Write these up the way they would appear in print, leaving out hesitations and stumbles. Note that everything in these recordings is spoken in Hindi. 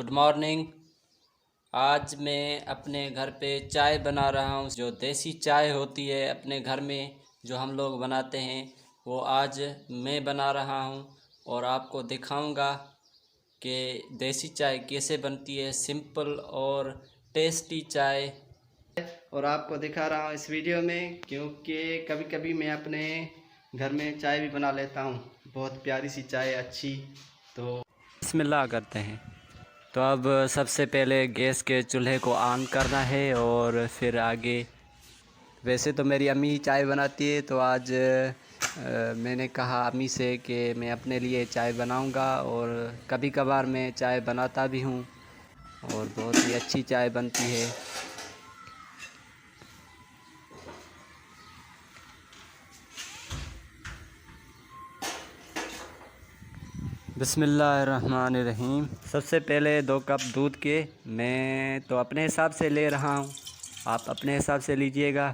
Good morning. आज मैं अपने घर पे चाय बना रहा हूँ। जो देसी चाय होती है अपने घर में जो हम लोग बनाते हैं वो आज मैं बना रहा हूँ और आपको दिखाऊंगा कि देसी चाय कैसे बनती है। सिंपल और टेस्टी चाय और आपको दिखा रहा हूँ इस वीडियो में, क्योंकि कभी कभी मैं अपने घर में चाय भी बना लेता हूँ, बहुत प्यारी सी चाय अच्छी। तो बिस्मिल्लाह करते हैं। तो अब सबसे पहले गैस के चूल्हे को ऑन करना है और फिर आगे, वैसे तो मेरी अम्मी चाय बनाती है, तो आज मैंने कहा अम्मी से कि मैं अपने लिए चाय बनाऊंगा और कभी कभार मैं चाय बनाता भी हूँ और बहुत ही अच्छी चाय बनती है। बिस्मिल्लाहिर्रहमानिर्रहीम। सबसे पहले 2 कप दूध के मैं तो अपने हिसाब से ले रहा हूँ, आप अपने हिसाब से लीजिएगा।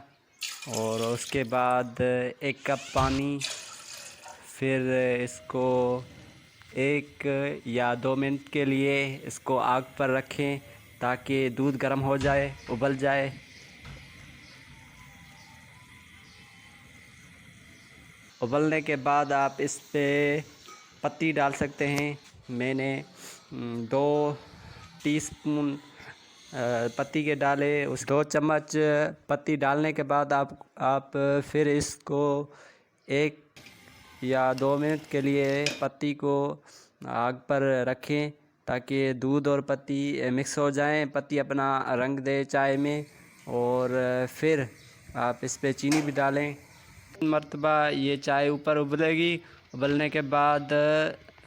और उसके बाद 1 कप पानी, फिर इसको 1 या 2 मिनट के लिए इसको आग पर रखें ताकि दूध गर्म हो जाए, उबल जाए। उबलने के बाद आप इस पे पत्ती डाल सकते हैं। मैंने 2 टीस्पून पत्ती के डाले। उस 2 चम्मच पत्ती डालने के बाद आप फिर इसको 1 या 2 मिनट के लिए पत्ती को आग पर रखें ताकि दूध और पत्ती मिक्स हो जाएं, पत्ती अपना रंग दे चाय में। और फिर आप इस पे चीनी भी डालें। मर्तबा ये चाय ऊपर उबलेगी। उबलने के बाद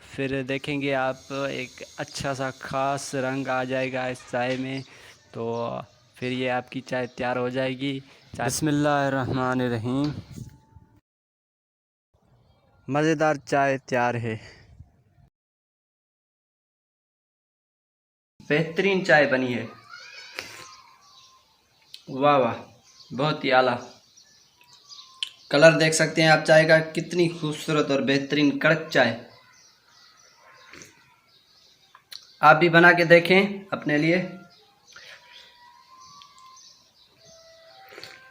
फिर देखेंगे आप एक अच्छा सा ख़ास रंग आ जाएगा इस चाय में, तो फिर ये आपकी चाय तैयार हो जाएगी। बिस्मिल्लाहिर्रहमानिर्रहीम। मज़ेदार चाय तैयार है। बेहतरीन चाय बनी है। वाह वाह, बहुत ही आला। कलर देख सकते हैं आप चाय का, कितनी खूबसूरत और बेहतरीन कड़क चाय। आप भी बना के देखें अपने लिए।